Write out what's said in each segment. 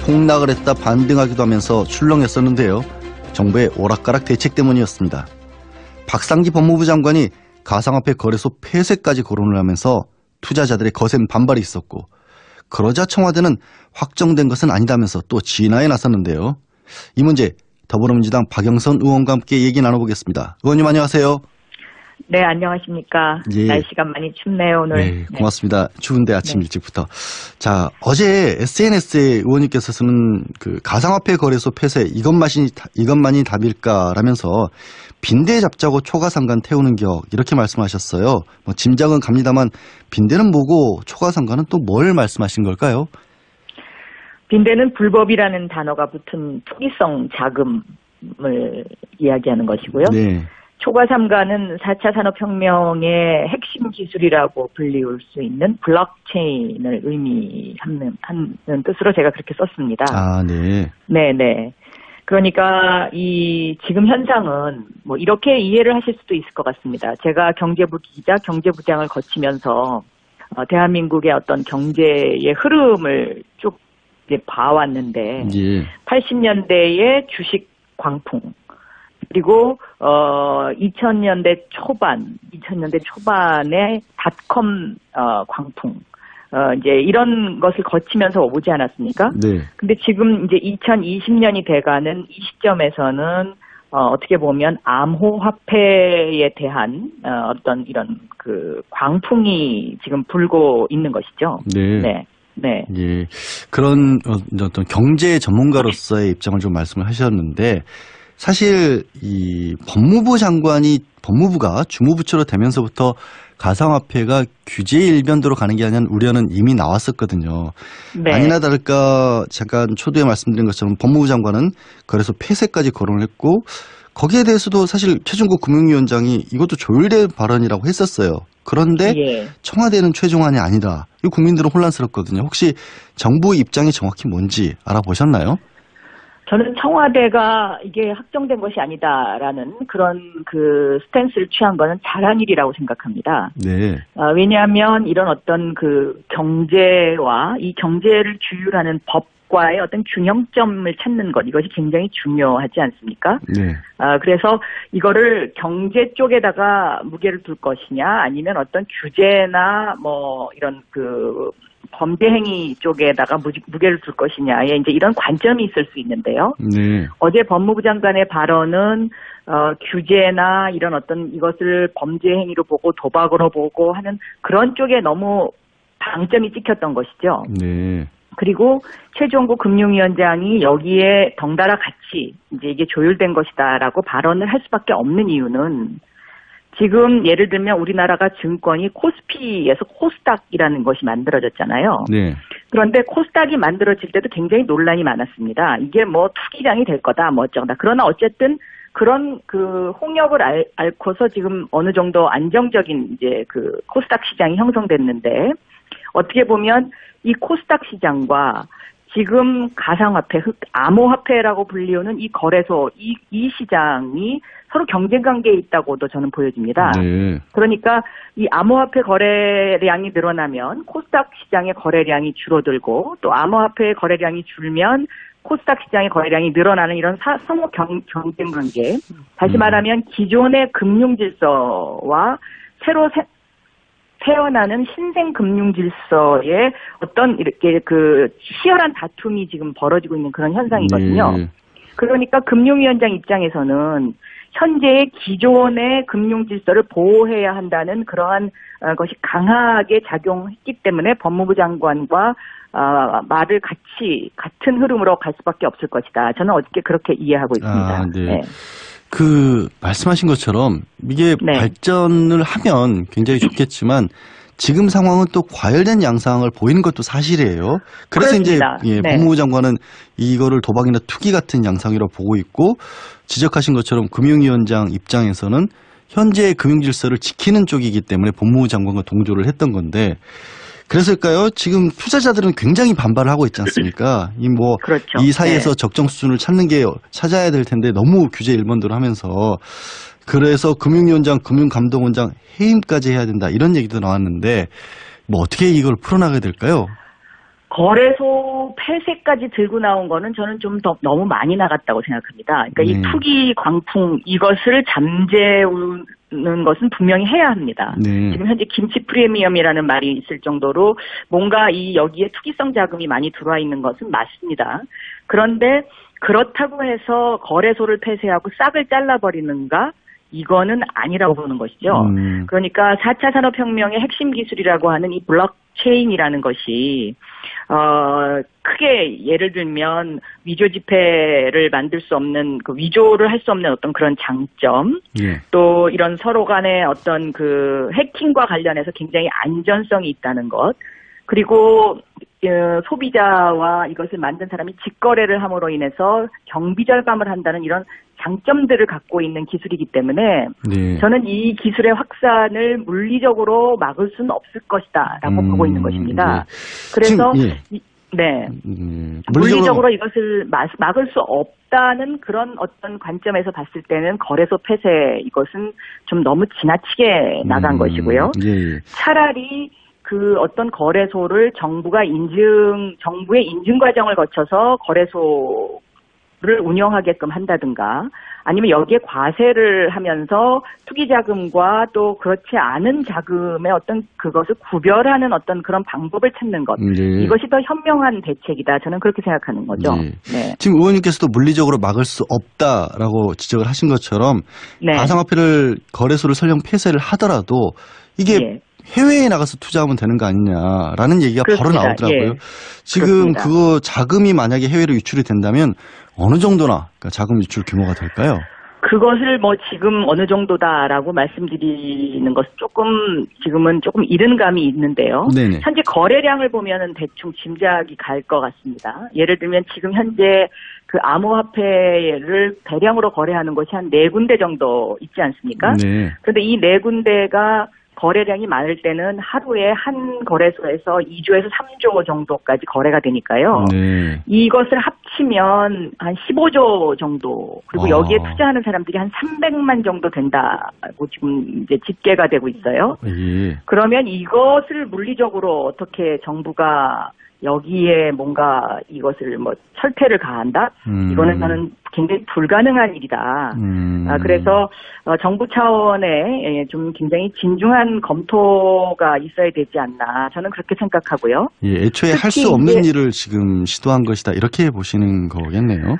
폭락을 했다 반등하기도 하면서 출렁였었는데요. 정부의 오락가락 대책 때문이었습니다. 박상기 법무부 장관이 가상화폐 거래소 폐쇄까지 거론을 하면서 투자자들의 거센 반발이 있었고, 그러자 청와대는 확정된 것은 아니다면서 또 진화에 나섰는데요. 이 문제 더불어민주당 박영선 의원과 함께 얘기 나눠보겠습니다. 의원님 안녕하세요. 네, 안녕하십니까. 예. 날씨가 많이 춥네요, 오늘. 네, 고맙습니다. 추운데 아침 네. 일찍부터. 자, 어제 SNS에 의원님께서는 그 가상화폐 거래소 폐쇄 이것만이 답일까라면서 빈대 잡자고 초과상관 태우는 격 이렇게 말씀하셨어요. 뭐 짐작은 갑니다만 빈대는 뭐고 초과상관은 또 뭘 말씀하신 걸까요? 빈대는 불법이라는 단어가 붙은 투기성 자금을 이야기하는 것이고요. 네. 초과상관은 4차 산업혁명의 핵심 기술이라고 불리울 수 있는 블록체인을 의미하는 뜻으로 제가 그렇게 썼습니다. 아, 네. 네네. 그러니까 이 지금 현상은 뭐 이렇게 이해를 하실 수도 있을 것 같습니다. 제가 경제부 기자, 경제부장을 거치면서 대한민국의 어떤 경제의 흐름을 쭉 이제 봐왔는데, 예. 80년대의 주식 광풍, 그리고 2000년대 초반에 닷컴 광풍, 이제 이런 것을 거치면서 오지 않았습니까? 네. 근데 지금 이제 2020년이 돼가는 이 시점에서는 어떻게 보면 암호화폐에 대한 어떤 이런 그 광풍이 지금 불고 있는 것이죠. 네. 네. 네. 예. 그런 어떤 경제 전문가로서의 입장을 좀 말씀을 하셨는데, 사실 이 법무부가 주무부처로 되면서부터 가상화폐가 규제의 일변도로 가는 게 아니라는 우려는 이미 나왔었거든요. 네. 아니나 다를까 잠깐 초두에 말씀드린 것처럼 법무부 장관은 그래서 폐쇄까지 거론을 했고, 거기에 대해서도 사실 최종국 금융위원장이 이것도 조율될 발언이라고 했었어요. 그런데 예. 청와대는 최종안이 아니다. 이 국민들은 혼란스럽거든요. 혹시 정부 입장이 정확히 뭔지 알아보셨나요? 저는 청와대가 이게 확정된 것이 아니다라는 그런 그 스탠스를 취한 거는 잘한 일이라고 생각합니다. 네. 왜냐하면 이런 어떤 그 경제와 이 경제를 규율하는 법과의 어떤 균형점을 찾는 것, 이것이 굉장히 중요하지 않습니까? 네. 그래서 이거를 경제 쪽에다가 무게를 둘 것이냐, 아니면 어떤 규제나 뭐 이런 그 범죄 행위 쪽에다가 무게를 둘 것이냐에 이제 이런 관점이 있을 수 있는데요. 네. 어제 법무부 장관의 발언은 규제나 이런 어떤 이것을 범죄 행위로 보고 도박으로 보고 하는 그런 쪽에 너무 방점이 찍혔던 것이죠. 네. 그리고 최종국 금융위원장이 여기에 덩달아 같이 이제 이게 조율된 것이다라고 발언을 할 수밖에 없는 이유는, 지금 예를 들면 우리나라가 증권이 코스피에서 코스닥이라는 것이 만들어졌잖아요. 네. 그런데 코스닥이 만들어질 때도 굉장히 논란이 많았습니다. 이게 뭐 투기장이 될 거다, 뭐 어쩌다. 그러나 어쨌든 그런 그 홍역을 앓고서 지금 어느 정도 안정적인 이제 그 코스닥 시장이 형성됐는데, 어떻게 보면 이 코스닥 시장과 지금 가상화폐, 암호화폐라고 불리우는 이 거래소, 이 시장이 서로 경쟁 관계에 있다고도 저는 보여집니다. 네. 그러니까 이 암호화폐 거래량이 늘어나면 코스닥 시장의 거래량이 줄어들고, 또 암호화폐의 거래량이 줄면 코스닥 시장의 거래량이 늘어나는 이런 상호 경쟁 관계. 다시 말하면 기존의 금융 질서와 새로 태어나는 신생 금융 질서의 어떤 이렇게 그 치열한 다툼이 지금 벌어지고 있는 그런 현상이거든요. 네. 그러니까 금융위원장 입장에서는 현재의 기존의 금융 질서를 보호해야 한다는 그러한 것이 강하게 작용했기 때문에 법무부 장관과 말을 같은 흐름으로 갈 수밖에 없을 것이다. 저는 어떻게 그렇게 이해하고 있습니다. 아, 네. 네. 그 말씀하신 것처럼 이게 네. 발전을 하면 굉장히 좋겠지만 지금 상황은 또 과열된 양상을 보이는 것도 사실이에요. 그래서 그렇습니다. 이제 네. 법무부 장관은 이거를 도박이나 투기 같은 양상이라고 보고 있고, 지적하신 것처럼 금융위원장 입장에서는 현재의 금융 질서를 지키는 쪽이기 때문에 법무부 장관과 동조를 했던 건데, 그랬을까요? 지금 투자자들은 굉장히 반발을 하고 있지 않습니까? 그렇죠. 이 사이에서 네. 적정 수준을 찾아야 될 텐데 너무 규제 일본도로 하면서, 그래서 금융위원장, 금융감독원장 해임까지 해야 된다, 이런 얘기도 나왔는데 뭐 어떻게 이걸 풀어나가야 될까요? 거래소 폐쇄까지 들고 나온 거는 저는 좀 더 너무 많이 나갔다고 생각합니다. 그러니까 이 투기 광풍 이것을 잠재우는 것은 분명히 해야 합니다. 네. 지금 현재 김치 프리미엄이라는 말이 있을 정도로 뭔가 여기에 투기성 자금이 많이 들어와 있는 것은 맞습니다. 그런데 그렇다고 해서 거래소를 폐쇄하고 싹을 잘라버리는가? 이거는 아니라고 보는 것이죠. 그러니까 4차 산업혁명의 핵심 기술이라고 하는 이 블록체인이라는 것이 크게 예를 들면 위조 지폐를 만들 수 없는 그 위조를 할 수 없는 어떤 그런 장점, 또 이런 서로 간의 어떤 그 해킹과 관련해서 굉장히 안전성이 있다는 것, 그리고 소비자와 이것을 만든 사람이 직거래를 함으로 인해서 경비 절감을 한다는 이런 장점들을 갖고 있는 기술이기 때문에 저는 이 기술의 확산을 물리적으로 막을 수는 없을 것이다라고 보고 있는 것입니다. 그래서 물리적으로 이것을 막을 수 없다는 그런 어떤 관점에서 봤을 때는 거래소 폐쇄 이것은 좀 너무 지나치게 나간 것이고요. 차라리 그 어떤 거래소를 정부의 인증 과정을 거쳐서 거래소를 운영하게끔 한다든가 아니면 여기에 과세를 하면서 투기 자금과 또 그렇지 않은 자금의 어떤 그것을 구별하는 어떤 그런 방법을 찾는 것. 이것이 더 현명한 대책이다. 저는 그렇게 생각하는 거죠. 지금 의원님께서도 물리적으로 막을 수 없다라고 지적을 하신 것처럼 가상화폐를 거래소를 설령 폐쇄를 하더라도 이게 해외에 나가서 투자하면 되는 거 아니냐라는 얘기가 그렇습니다. 바로 나오더라고요. 지금 그렇습니다. 그거 자금이 만약에 해외로 유출이 된다면 어느 정도나 자금 유출 규모가 될까요? 그것을 뭐 지금 어느 정도다라고 말씀드리는 것은 지금은 조금 이른 감이 있는데요. 현재 거래량을 보면은 대충 짐작이 갈 것 같습니다. 예를 들면 지금 현재 그 암호화폐를 대량으로 거래하는 것이 한 4군데 정도 있지 않습니까? 그런데 이 4군데가 거래량이 많을 때는 하루에 한 거래소에서 2조에서 3조 정도까지 거래가 되니까요. 이것을 합치면 한 15조 정도, 그리고 여기에 투자하는 사람들이 한 300만 정도 된다고 지금 이제 집계가 되고 있어요. 그러면 이것을 물리적으로 어떻게 정부가 여기에 뭔가 이것을 뭐 철퇴를 가한다? 이거는 저는 굉장히 불가능한 일이다. 그래서 정부 차원에 좀 굉장히 진중한 검토가 있어야 되지 않나. 저는 그렇게 생각하고요. 애초에 할 수 없는 일을 지금 시도한 것이다. 이렇게 보시는 거겠네요.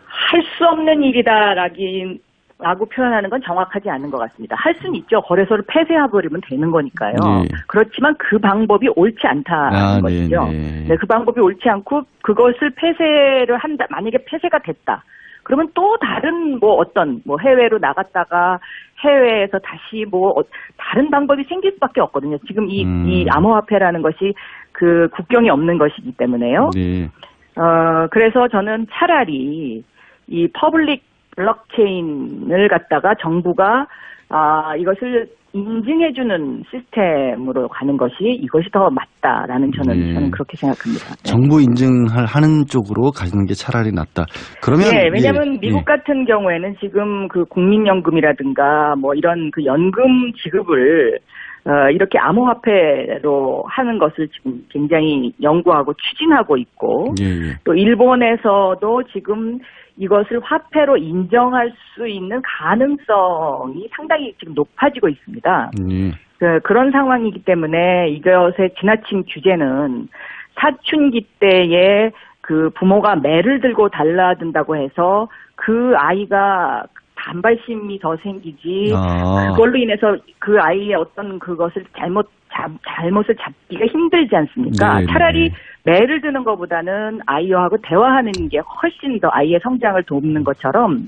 할 수 없는 일이다라고 표현하는 건 정확하지 않은 것 같습니다. 할 수는 있죠. 거래소를 폐쇄해버리면 되는 거니까요. 그렇지만 그 방법이 옳지 않다는 것이죠. 그 방법이 옳지 않고 그것을 폐쇄를 한다. 만약에 폐쇄가 됐다. 그러면 또 다른 해외로 나갔다가 해외에서 다시 다른 방법이 생길 수밖에 없거든요. 지금 이 암호화폐라는 것이 그 국경이 없는 것이기 때문에요. 그래서 저는 차라리 이 퍼블릭 블록체인을 갖다가 정부가 이것을 인증해주는 시스템으로 가는 이것이 더 맞다라는 저는 그렇게 생각합니다. 정부 인증하는 쪽으로 가는 게 차라리 낫다. 그러면 왜냐하면 미국 같은 경우에는 지금 그 국민연금이라든가 뭐 이런 그 연금 지급을 이렇게 암호화폐로 하는 것을 지금 굉장히 연구하고 추진하고 있고 또 일본에서도 지금 이것을 화폐로 인정할 수 있는 가능성이 상당히 지금 높아지고 있습니다. 그런 상황이기 때문에 이것의 지나친 규제는 사춘기 때에 그 부모가 매를 들고 달라든다고 해서 그 아이가 반발심이 더 생기지 그걸로 인해서 그 아이의 어떤 그것을 잘못을 잡기가 힘들지 않습니까? 차라리 매를 드는 것보다는 아이하고 대화하는 게 훨씬 더 아이의 성장을 돕는 것처럼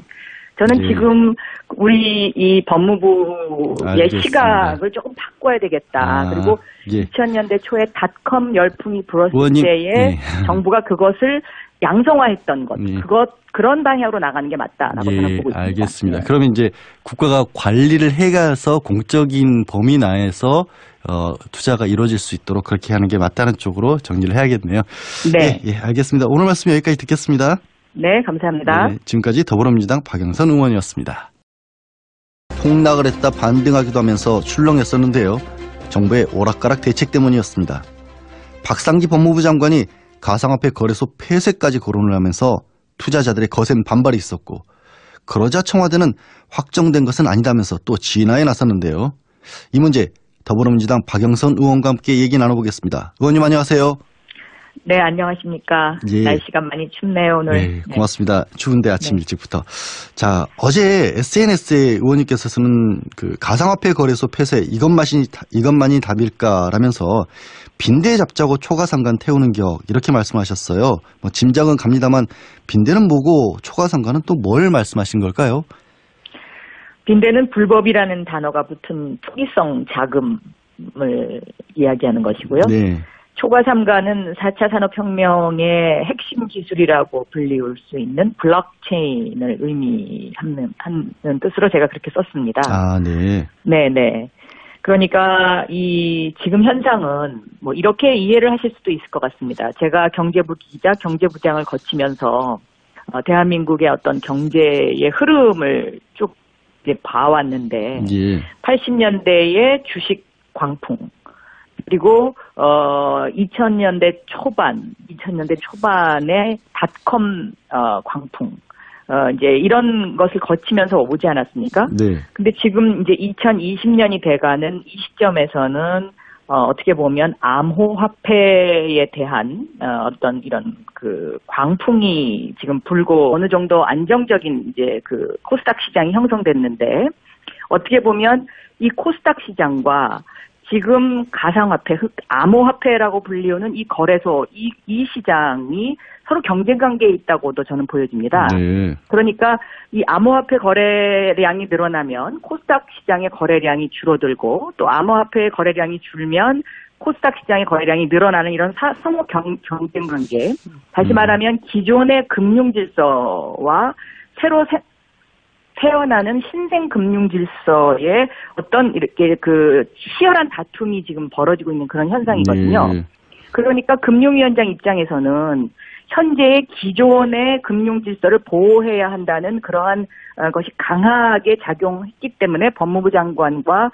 저는 지금 우리 이 법무부의 시각을 조금 바꿔야 되겠다. 그리고 2000년대 초에 닷컴 열풍이 불었을 때에 정부가 그것을 양성화했던 그런 방향으로 나가는 게 맞다라고 저는 보고 있습니다. 알겠습니다. 그러면 이제 국가가 관리를 해가서 공적인 범위 내에서 투자가 이루어질 수 있도록 그렇게 하는 게 맞다는 쪽으로 정리를 해야겠네요. 알겠습니다. 오늘 말씀 여기까지 듣겠습니다. 네, 감사합니다. 지금까지 더불어민주당 박영선 의원이었습니다. 폭락을 했다 반등하기도 하면서 출렁였었는데요. 정부의 오락가락 대책 때문이었습니다. 박상기 법무부 장관이 가상화폐 거래소 폐쇄까지 거론을 하면서 투자자들의 거센 반발이 있었고, 그러자 청와대는 확정된 것은 아니다면서 또 진화에 나섰는데요. 이 문제 더불어민주당 박영선 의원과 함께 얘기 나눠보겠습니다. 의원님 안녕하세요. 네, 안녕하십니까. 예. 날씨가 많이 춥네요, 오늘. 네, 고맙습니다. 추운데 아침 네. 일찍부터. 자, 어제 SNS에 의원님께서는 그 가상화폐 거래소 폐쇄 이것만이 답일까라면서 빈대 잡자고 초가상간 태우는 격 이렇게 말씀하셨어요. 뭐 짐작은 갑니다만 빈대는 뭐고 초가상간은 또 뭘 말씀하신 걸까요? 빈대는 불법이라는 단어가 붙은 투기성 자금을 이야기하는 것이고요. 네. 초과삼가는 4차 산업혁명의 핵심 기술이라고 불리울 수 있는 블록체인을 의미하는 뜻으로 제가 그렇게 썼습니다. 아, 네. 네네. 그러니까 이 지금 현상은 뭐 이렇게 이해를 하실 수도 있을 것 같습니다. 제가 경제부 기자, 경제부장을 거치면서 대한민국의 어떤 경제의 흐름을 쭉 이제 봐왔는데 예. 80년대의 주식 광풍 그리고 2000년대 초반에 닷컴 광풍 이제 이런 것을 거치면서 오지 않았습니까? 네. 근데 지금 이제 2020년이 돼가는 이 시점에서는 어떻게 보면 암호화폐에 대한 어떤 이런 그 광풍이 지금 불고 어느 정도 안정적인 이제 그 코스닥 시장이 형성됐는데 어떻게 보면 이 코스닥 시장과 지금 가상화폐, 암호화폐라고 불리우는 이 거래소, 이 시장이 서로 경쟁 관계에 있다고도 저는 보여집니다. 네. 그러니까 이 암호화폐 거래량이 늘어나면 코스닥 시장의 거래량이 줄어들고 또 암호화폐의 거래량이 줄면 코스닥 시장의 거래량이 늘어나는 이런 상호 경쟁 관계. 다시 말하면 기존의 금융 질서와 새로 태어나는 신생 금융 질서의 어떤 이렇게 그 치열한 다툼이 지금 벌어지고 있는 그런 현상이거든요. 네. 그러니까 금융위원장 입장에서는 현재의 기존의 금융 질서를 보호해야 한다는 그러한 것이 강하게 작용했기 때문에 법무부 장관과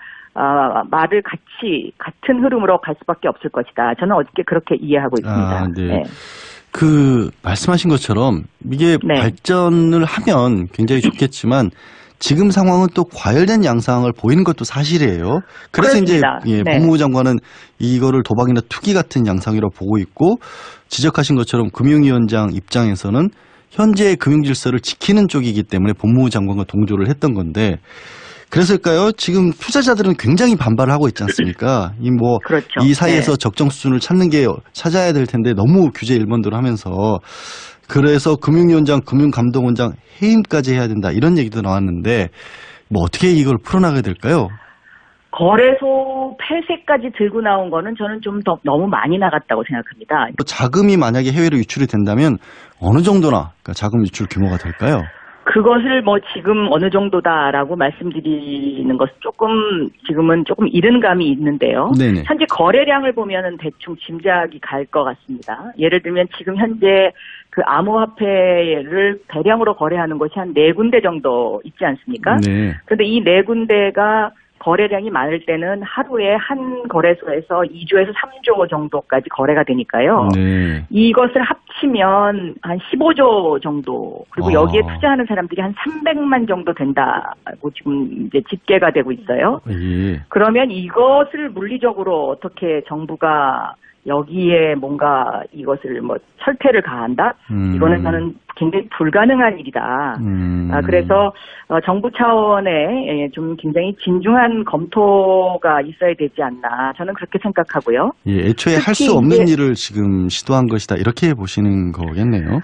말을 같은 흐름으로 갈 수밖에 없을 것이다. 저는 어저께 그렇게 이해하고 있습니다. 아, 네. 네. 그 말씀하신 것처럼 이게 네. 발전을 하면 굉장히 좋겠지만 지금 상황은 또 과열된 양상을 보이는 것도 사실이에요. 그래서 그렇습니다. 이제 네. 법무부 장관은 이거를 도박이나 투기 같은 양상이라고 보고 있고 지적하신 것처럼 금융위원장 입장에서는 현재의 금융 질서를 지키는 쪽이기 때문에 법무부 장관과 동조를 했던 건데 그래서일까요? 지금 투자자들은 굉장히 반발을 하고 있지 않습니까? 그렇죠. 이 사이에서 네. 적정 수준을 찾아야 될 텐데 너무 규제 일본도로 하면서 그래서 금융위원장, 금융감독원장 해임까지 해야 된다 이런 얘기도 나왔는데 뭐 어떻게 이걸 풀어나가야 될까요? 거래소 폐쇄까지 들고 나온 거는 저는 좀 더 너무 많이 나갔다고 생각합니다. 자금이 만약에 해외로 유출이 된다면 어느 정도나 그러니까 자금 유출 규모가 될까요? 그것을 뭐 지금 어느 정도다라고 말씀드리는 것은 지금은 조금 이른 감이 있는데요. 네네. 현재 거래량을 보면은 대충 짐작이 갈 것 같습니다. 예를 들면 지금 현재 그 암호화폐를 대량으로 거래하는 곳이 한 4군데 정도 있지 않습니까? 네. 그런데 이 4군데가 거래량이 많을 때는 하루에 한 거래소에서 2조에서 3조 정도까지 거래가 되니까요. 네. 이것을 합치면 한 15조 정도, 그리고 여기에 투자하는 사람들이 한 300만 정도 된다고 지금 이제 집계가 되고 있어요. 예. 그러면 이것을 물리적으로 어떻게 정부가 여기에 뭔가 이것을 뭐 철퇴를 가한다? 이거는 저는 굉장히 불가능한 일이다. 그래서 정부 차원에 좀 굉장히 진중한 검토가 있어야 되지 않나. 저는 그렇게 생각하고요. 예, 애초에 할 수 없는 일을 지금 시도한 것이다. 이렇게 보시는 거겠네요.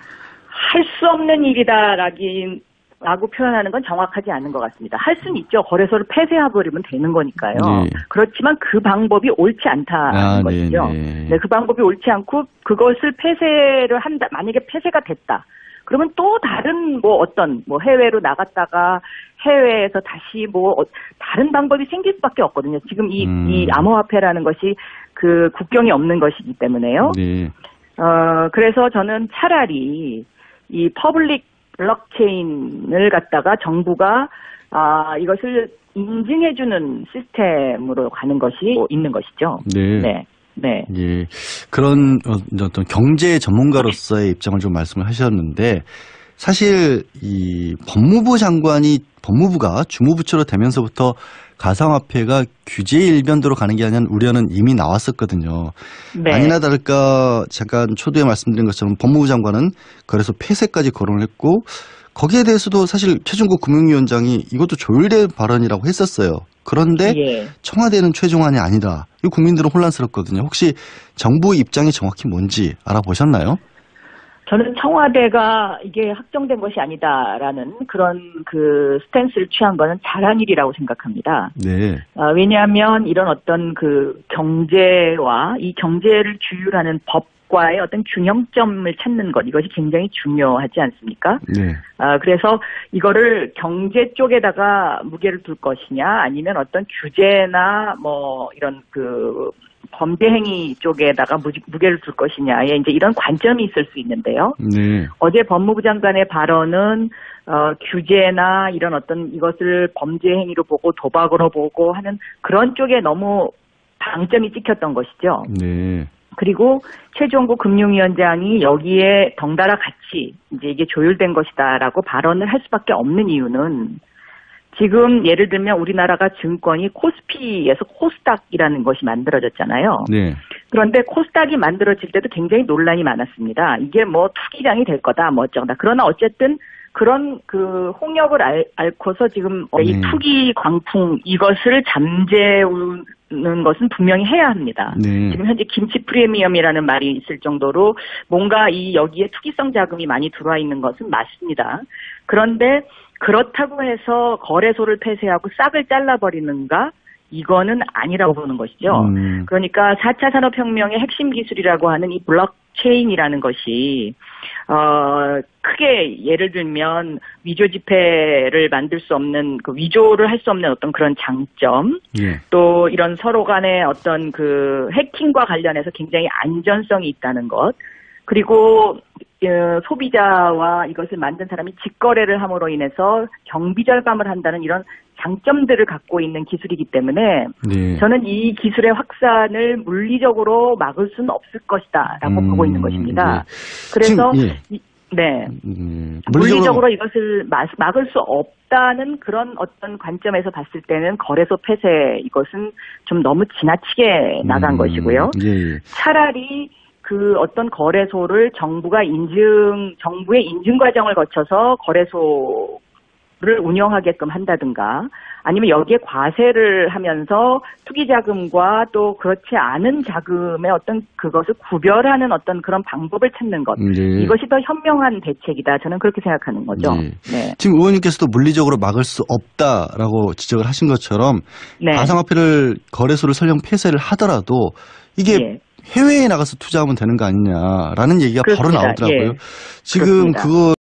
할 수 없는 일이다라고 표현하는 건 정확하지 않은 것 같습니다. 할 수는 있죠. 거래소를 폐쇄해버리면 되는 거니까요. 네. 그렇지만 그 방법이 옳지 않다는 것이죠. 네, 그 방법이 옳지 않고 그것을 폐쇄를 한다. 만약에 폐쇄가 됐다. 그러면 또 다른 해외로 나갔다가 해외에서 다시 다른 방법이 생길 수밖에 없거든요. 지금 이 암호화폐라는 것이 그 국경이 없는 것이기 때문에요. 네. 그래서 저는 차라리 이 퍼블릭 블록체인을 갖다가 정부가 이것을 인증해주는 시스템으로 가는 것이 있는 것이죠. 네. 네. 네. 예. 그런 어떤 경제 전문가로서의 입장을 좀 말씀을 하셨는데 사실 이 법무부가 주무부처로 되면서부터 가상화폐가 규제 일변도로 가는 게 아니라는 우려는 이미 나왔었거든요. 네. 아니나 다를까 잠깐 초두에 말씀드린 것처럼 법무부 장관은 거래소 폐쇄까지 거론을 했고 거기에 대해서도 사실 최종국 금융위원장이 이것도 조율된 발언이라고 했었어요. 그런데 예. 청와대는 최종안이 아니다. 이 국민들은 혼란스럽거든요. 혹시 정부 입장이 정확히 뭔지 알아보셨나요? 저는 청와대가 이게 확정된 것이 아니다라는 그런 그 스탠스를 취한 거는 잘한 일이라고 생각합니다. 네. 왜냐하면 이런 어떤 그 경제와 이 경제를 주율하는 법과의 어떤 균형점을 찾는 것, 이것이 굉장히 중요하지 않습니까? 네. 그래서 이거를 경제 쪽에다가 무게를 둘 것이냐, 아니면 어떤 규제나 뭐 이런 그 범죄 행위 쪽에다가 무게를 둘 것이냐에 이제 이런 관점이 있을 수 있는데요. 네. 어제 법무부 장관의 발언은 규제나 이런 어떤 이것을 범죄 행위로 보고 도박으로 보고 하는 그런 쪽에 너무 방점이 찍혔던 것이죠. 네. 그리고 최종국 금융위원장이 여기에 덩달아 같이 이제 이게 조율된 것이다라고 발언을 할 수밖에 없는 이유는 지금 예를 들면 우리나라가 증권이 코스피에서 코스닥이라는 것이 만들어졌잖아요. 네. 그런데 코스닥이 만들어질 때도 굉장히 논란이 많았습니다. 이게 뭐 투기장이 될 거다, 뭐 어쩌다. 그러나 어쨌든 그런 그 홍역을 앓고서 지금 이 투기 광풍 이것을 잠재우는 것은 분명히 해야 합니다. 네. 지금 현재 김치 프리미엄이라는 말이 있을 정도로 뭔가 이 여기에 투기성 자금이 많이 들어와 있는 것은 맞습니다. 그런데 그렇다고 해서 거래소를 폐쇄하고 싹을 잘라버리는가? 이거는 아니라고 보는 것이죠. 그러니까 4차 산업혁명의 핵심 기술이라고 하는 이 블록체인이라는 것이 크게 예를 들면 위조 지폐를 만들 수 없는 그 위조를 할 수 없는 어떤 그런 장점, 예. 또 이런 서로 간의 어떤 그 해킹과 관련해서 굉장히 안전성이 있다는 것, 그리고 소비자와 이것을 만든 사람이 직거래를 함으로 인해서 경비 절감을 한다는 이런 장점들을 갖고 있는 기술이기 때문에 네. 저는 이 기술의 확산을 물리적으로 막을 수는 없을 것이다라고 보고 있는 것입니다. 네. 그래서 지금, 네. 물리적으로 이것을 막을 수 없다는 그런 어떤 관점에서 봤을 때는 거래소 폐쇄 이것은 좀 너무 지나치게 나간 것이고요. 예. 차라리 그 어떤 거래소를 정부의 인증 과정을 거쳐서 거래소를 운영하게끔 한다든가 아니면 여기에 과세를 하면서 투기 자금과 또 그렇지 않은 자금의 어떤 그것을 구별하는 어떤 그런 방법을 찾는 것. 네. 이것이 더 현명한 대책이다. 저는 그렇게 생각하는 거죠. 네. 네. 지금 의원님께서도 물리적으로 막을 수 없다라고 지적을 하신 것처럼 네. 가상화폐를 거래소를 설령 폐쇄를 하더라도 이게 예. 해외에 나가서 투자하면 되는 거 아니냐라는 얘기가 그렇습니다. 바로 나오더라고요. 예. 지금 그렇습니다. 그거